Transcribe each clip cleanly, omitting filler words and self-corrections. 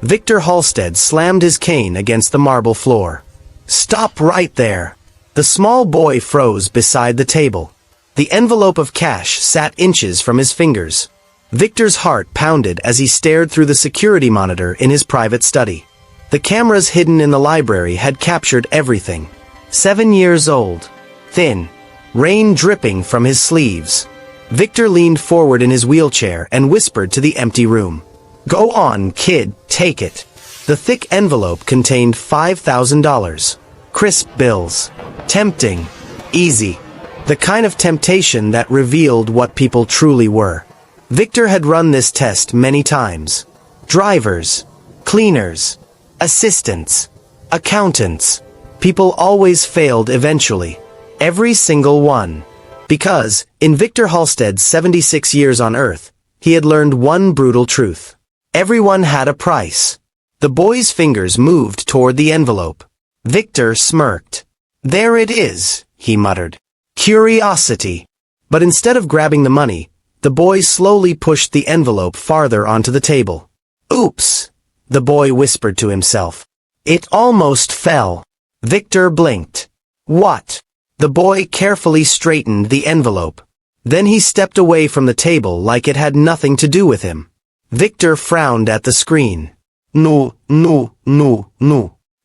Victor Halstead slammed his cane against the marble floor. "Stop right there!" The small boy froze beside the table. The envelope of cash sat inches from his fingers. Victor's heart pounded as he stared through the security monitor in his private study. The cameras hidden in the library had captured everything. 7 years old. Thin. Rain dripping from his sleeves. Victor leaned forward in his wheelchair and whispered to the empty room. "Go on, kid, take it." The thick envelope contained $5,000. Crisp bills. Tempting. Easy. The kind of temptation that revealed what people truly were. Victor had run this test many times. Drivers. Cleaners. Assistants. Accountants. People always failed eventually. Every single one. Because, in Victor Halstead's 76 years on Earth, he had learned one brutal truth. Everyone had a price. The boy's fingers moved toward the envelope. Victor smirked. "There it is," he muttered. "Curiosity." But instead of grabbing the money, the boy slowly pushed the envelope farther onto the table. "Oops," the boy whispered to himself. "It almost fell." Victor blinked. "What?" The boy carefully straightened the envelope. Then he stepped away from the table like it had nothing to do with him. Victor frowned at the screen. "No, no, no, no.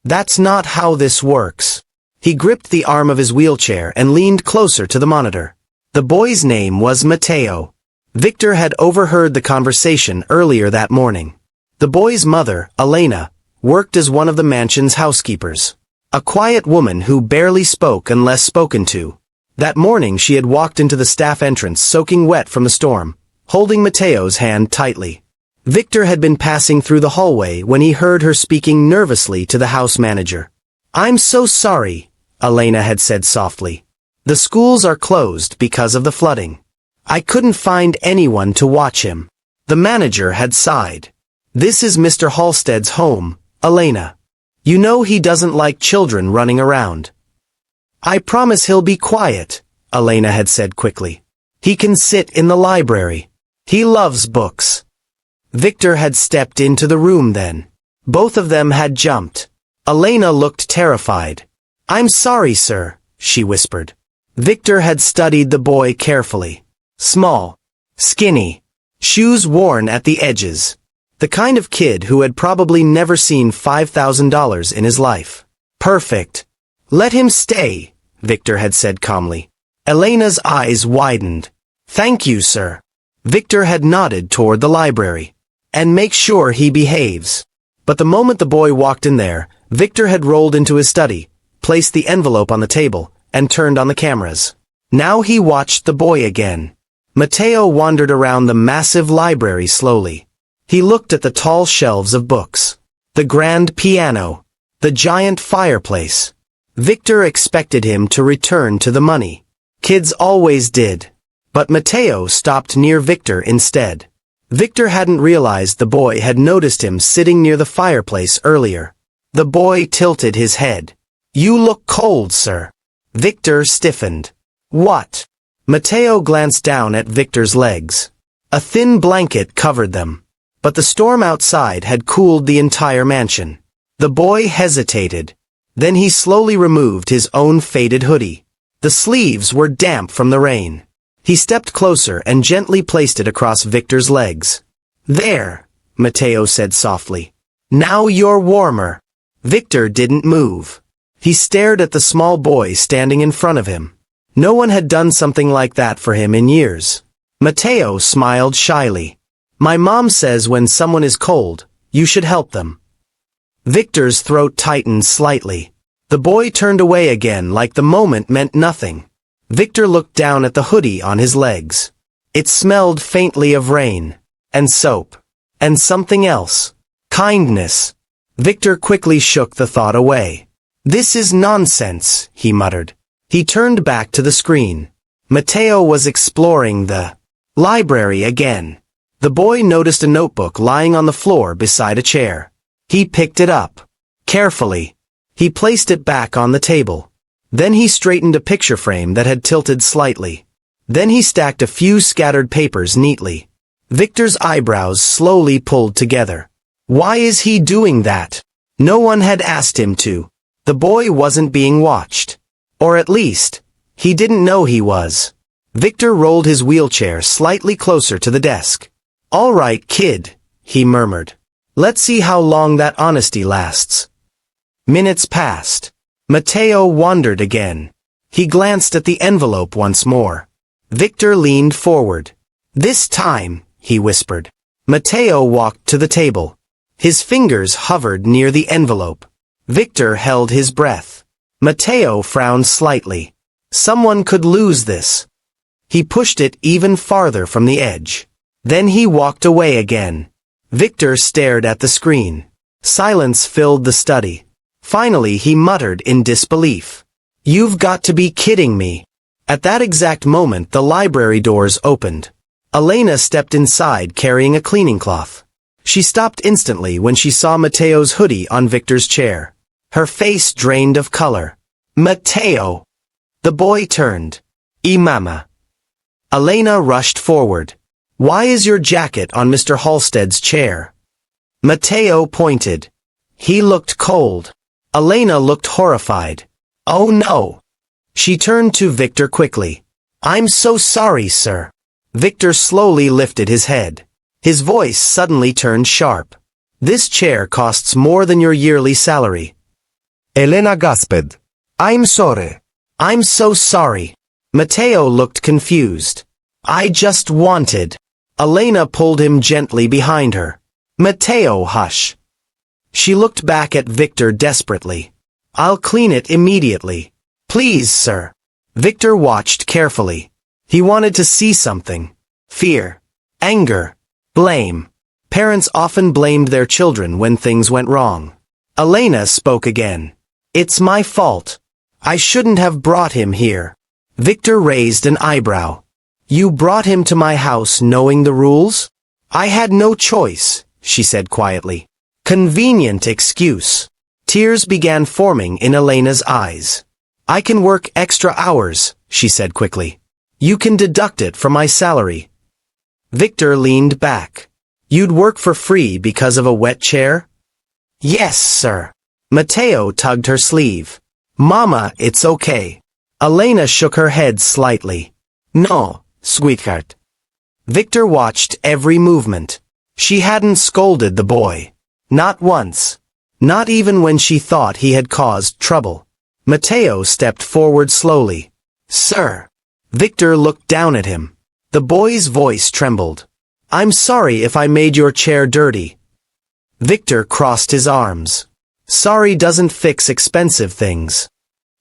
That's not how this works." He gripped the arm of his wheelchair and leaned closer to the monitor. The boy's name was Mateo. Victor had overheard the conversation earlier that morning. The boy's mother, Elena, worked as one of the mansion's housekeepers. A quiet woman who barely spoke unless spoken to. That morning she had walked into the staff entrance soaking wet from the storm, holding Mateo's hand tightly. Victor had been passing through the hallway when he heard her speaking nervously to the house manager. "I'm so sorry," Elena had said softly. "The schools are closed because of the flooding. I couldn't find anyone to watch him." The manager had sighed. "This is Mr. Halstead's home, Elena. You know he doesn't like children running around." "I promise he'll be quiet," Elena had said quickly. "He can sit in the library. He loves books." Victor had stepped into the room then. Both of them had jumped. Elena looked terrified. "I'm sorry, sir," she whispered. Victor had studied the boy carefully. Small. Skinny. Shoes worn at the edges. The kind of kid who had probably never seen $5,000 in his life. Perfect. "Let him stay," Victor had said calmly. Elena's eyes widened. "Thank you, sir." Victor had nodded toward the library. "And make sure he behaves." But the moment the boy walked in there, Victor had rolled into his study, placed the envelope on the table, and turned on the cameras. Now he watched the boy again. Mateo wandered around the massive library slowly. He looked at the tall shelves of books, the grand piano, the giant fireplace. Victor expected him to return to the money. Kids always did. But Mateo stopped near Victor instead. Victor hadn't realized the boy had noticed him sitting near the fireplace earlier. The boy tilted his head. "You look cold, sir." Victor stiffened. "What?" Mateo glanced down at Victor's legs. A thin blanket covered them. But the storm outside had cooled the entire mansion. The boy hesitated. Then he slowly removed his own faded hoodie. The sleeves were damp from the rain. He stepped closer and gently placed it across Victor's legs. "There," Mateo said softly. "Now you're warmer." Victor didn't move. He stared at the small boy standing in front of him. No one had done something like that for him in years. Mateo smiled shyly. "My mom says when someone is cold, you should help them." Victor's throat tightened slightly. The boy turned away again like the moment meant nothing. Victor looked down at the hoodie on his legs. It smelled faintly of rain. And soap. And something else. Kindness. Victor quickly shook the thought away. "This is nonsense," he muttered. He turned back to the screen. Mateo was exploring the library again. The boy noticed a notebook lying on the floor beside a chair. He picked it up. Carefully. He placed it back on the table. Then he straightened a picture frame that had tilted slightly. Then he stacked a few scattered papers neatly. Victor's eyebrows slowly pulled together. Why is he doing that? No one had asked him to. The boy wasn't being watched. Or at least, he didn't know he was. Victor rolled his wheelchair slightly closer to the desk. All right, kid, he murmured. Let's see how long that honesty lasts. Minutes passed. Mateo wandered again. He glanced at the envelope once more. Victor leaned forward. This time, he whispered. Mateo walked to the table. His fingers hovered near the envelope. Victor held his breath. Mateo frowned slightly. Someone could lose this. He pushed it even farther from the edge. Then he walked away again. Victor stared at the screen. Silence filled the study. Finally he muttered in disbelief. You've got to be kidding me. At that exact moment the library doors opened. Elena stepped inside carrying a cleaning cloth. She stopped instantly when she saw Mateo's hoodie on Victor's chair. Her face drained of color. Mateo! The boy turned. Mama. Elena rushed forward. Why is your jacket on Mr. Halstead's chair? Mateo pointed. He looked cold. Elena looked horrified. Oh no! She turned to Victor quickly. I'm so sorry, sir. Victor slowly lifted his head. His voice suddenly turned sharp. This chair costs more than your yearly salary. Elena gasped. I'm sorry. I'm so sorry. Mateo looked confused. I just wanted. Elena pulled him gently behind her. Mateo, hush. She looked back at Victor desperately. I'll clean it immediately. Please, sir. Victor watched carefully. He wanted to see something. Fear. Anger. Blame. Parents often blamed their children when things went wrong. Elena spoke again. It's my fault. I shouldn't have brought him here. Victor raised an eyebrow. You brought him to my house knowing the rules? I had no choice, she said quietly. Convenient excuse. Tears began forming in Elena's eyes. I can work extra hours, she said quickly. You can deduct it from my salary. Victor leaned back. You'd work for free because of a wet chair? Yes, sir. Mateo tugged her sleeve. Mama, it's okay. Elena shook her head slightly. No, sweetheart. Victor watched every movement. She hadn't scolded the boy. Not once. Not even when she thought he had caused trouble. Mateo stepped forward slowly. Sir. Victor looked down at him. The boy's voice trembled. I'm sorry if I made your chair dirty. Victor crossed his arms. Sorry doesn't fix expensive things.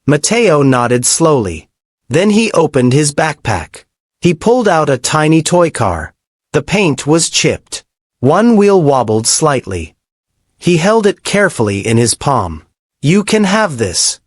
Mateo nodded slowly. Then he opened his backpack. He pulled out a tiny toy car. The paint was chipped. One wheel wobbled slightly. He held it carefully in his palm. You can have this.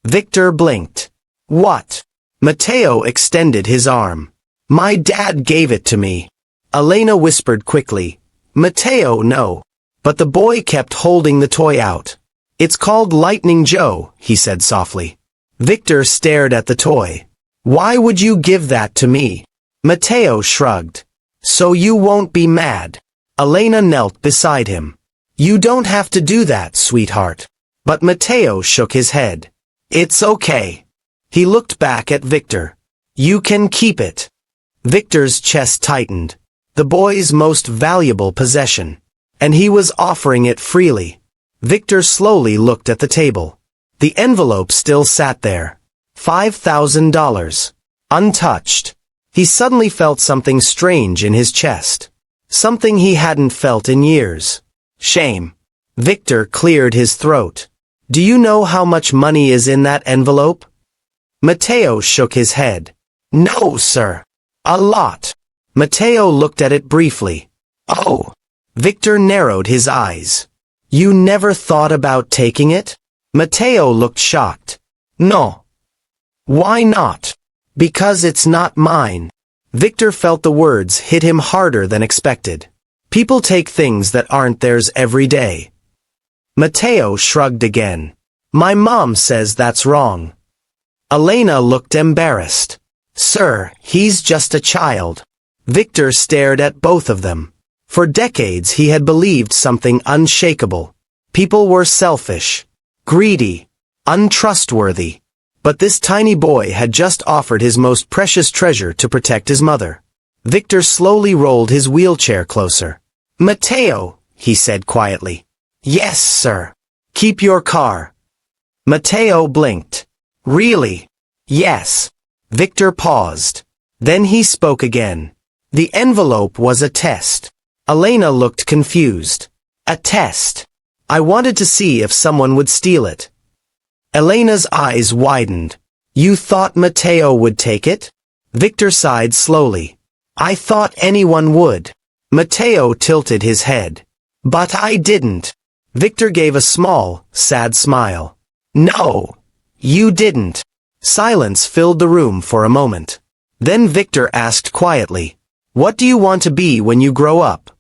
Victor blinked. What? Mateo extended his arm. My dad gave it to me. Elena whispered quickly. Mateo, no. But the boy kept holding the toy out. It's called Lightning Joe, he said softly. Victor stared at the toy. Why would you give that to me? Mateo shrugged. So you won't be mad. Elena knelt beside him. You don't have to do that, sweetheart. But Mateo shook his head. It's okay. He looked back at Victor. You can keep it. Victor's chest tightened. The boy's most valuable possession. And he was offering it freely. Victor slowly looked at the table. The envelope still sat there. $5,000. Untouched. He suddenly felt something strange in his chest. Something he hadn't felt in years. Shame. Victor cleared his throat. Do you know how much money is in that envelope? Mateo shook his head. No, sir. A lot. Mateo looked at it briefly. Oh. Victor narrowed his eyes. You never thought about taking it? Mateo looked shocked. No. Why not? Because it's not mine. Victor felt the words hit him harder than expected. People take things that aren't theirs every day. Mateo shrugged again. My mom says that's wrong. Elena looked embarrassed. Sir, he's just a child. Victor stared at both of them. For decades he had believed something unshakable. People were selfish, greedy, untrustworthy. But this tiny boy had just offered his most precious treasure to protect his mother. Victor slowly rolled his wheelchair closer. "Mateo," he said quietly. "Yes, sir." "Keep your car." Mateo blinked. "Really?" "Yes." Victor paused. Then he spoke again. The envelope was a test. Elena looked confused. "A test? I wanted to see if someone would steal it." Elena's eyes widened. "You thought Mateo would take it?" Victor sighed slowly. "I thought anyone would." Mateo tilted his head. "But I didn't." Victor gave a small, sad smile. "No, you didn't." Silence filled the room for a moment. Then Victor asked quietly, "What do you want to be when you grow up?"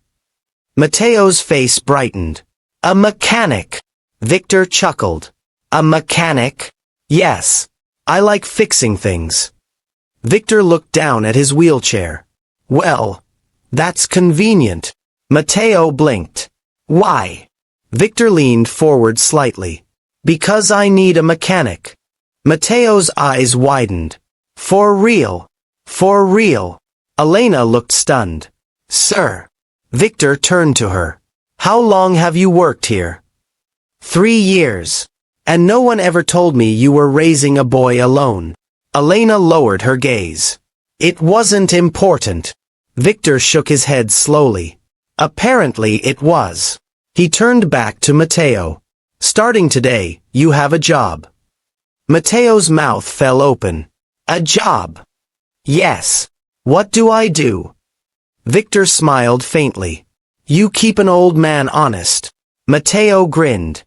Mateo's face brightened. "A mechanic." Victor chuckled. "A mechanic?" "Yes. I like fixing things." Victor looked down at his wheelchair. "Well, that's convenient." Mateo blinked. "Why?" Victor leaned forward slightly. "Because I need a mechanic." Mateo's eyes widened. "For real? For real?" Elena looked stunned. "Sir." Victor turned to her. "How long have you worked here?" 3 years. "And no one ever told me you were raising a boy alone." Elena lowered her gaze. "It wasn't important." Victor shook his head slowly. "Apparently it was." He turned back to Mateo. "Starting today, you have a job." Mateo's mouth fell open. "A job?" "Yes. What do I do?" Victor smiled faintly. "You keep an old man honest." Mateo grinned.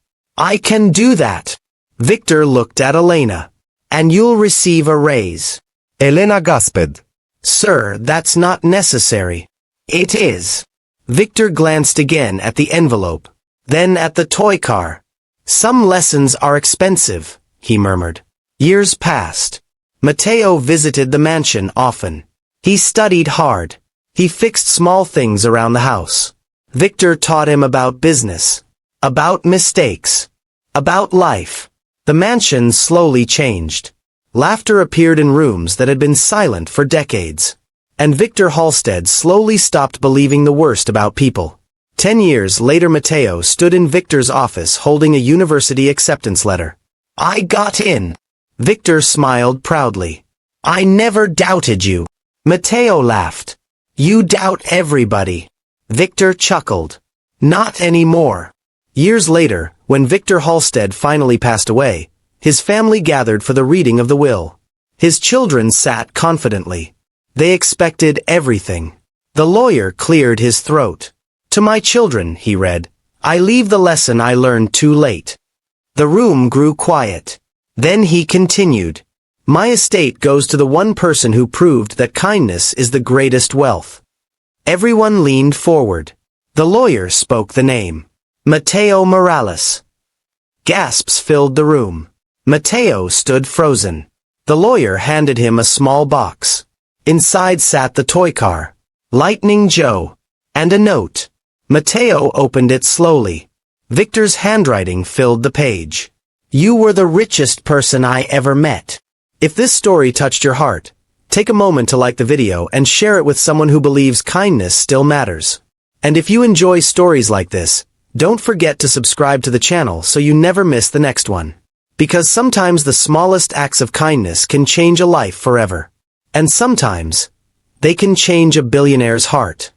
"I can do that." Victor looked at Elena. "And you'll receive a raise." Elena gasped. "Sir, that's not necessary." "It is." Victor glanced again at the envelope, then at the toy car. "Some lessons are expensive," he murmured. Years passed. Mateo visited the mansion often. He studied hard. He fixed small things around the house. Victor taught him about business, about mistakes, about life. The mansion slowly changed. Laughter appeared in rooms that had been silent for decades. And Victor Halstead slowly stopped believing the worst about people. 10 years later, Mateo stood in Victor's office holding a university acceptance letter. "I got in." Victor smiled proudly. "I never doubted you." Mateo laughed. "You doubt everybody." Victor chuckled. "Not anymore." Years later, when Victor Halstead finally passed away, his family gathered for the reading of the will. His children sat confidently. They expected everything. The lawyer cleared his throat. "To my children," he read, "I leave the lesson I learned too late." The room grew quiet. Then he continued, "My estate goes to the one person who proved that kindness is the greatest wealth." Everyone leaned forward. The lawyer spoke the name. Mateo Morales. Gasps filled the room. Mateo stood frozen. The lawyer handed him a small box. Inside sat the toy car, Lightning Joe, and a note. Mateo opened it slowly. Victor's handwriting filled the page. "You were the richest person I ever met." If this story touched your heart, take a moment to like the video and share it with someone who believes kindness still matters. And if you enjoy stories like this, don't forget to subscribe to the channel so you never miss the next one. Because sometimes the smallest acts of kindness can change a life forever. And sometimes, they can change a billionaire's heart.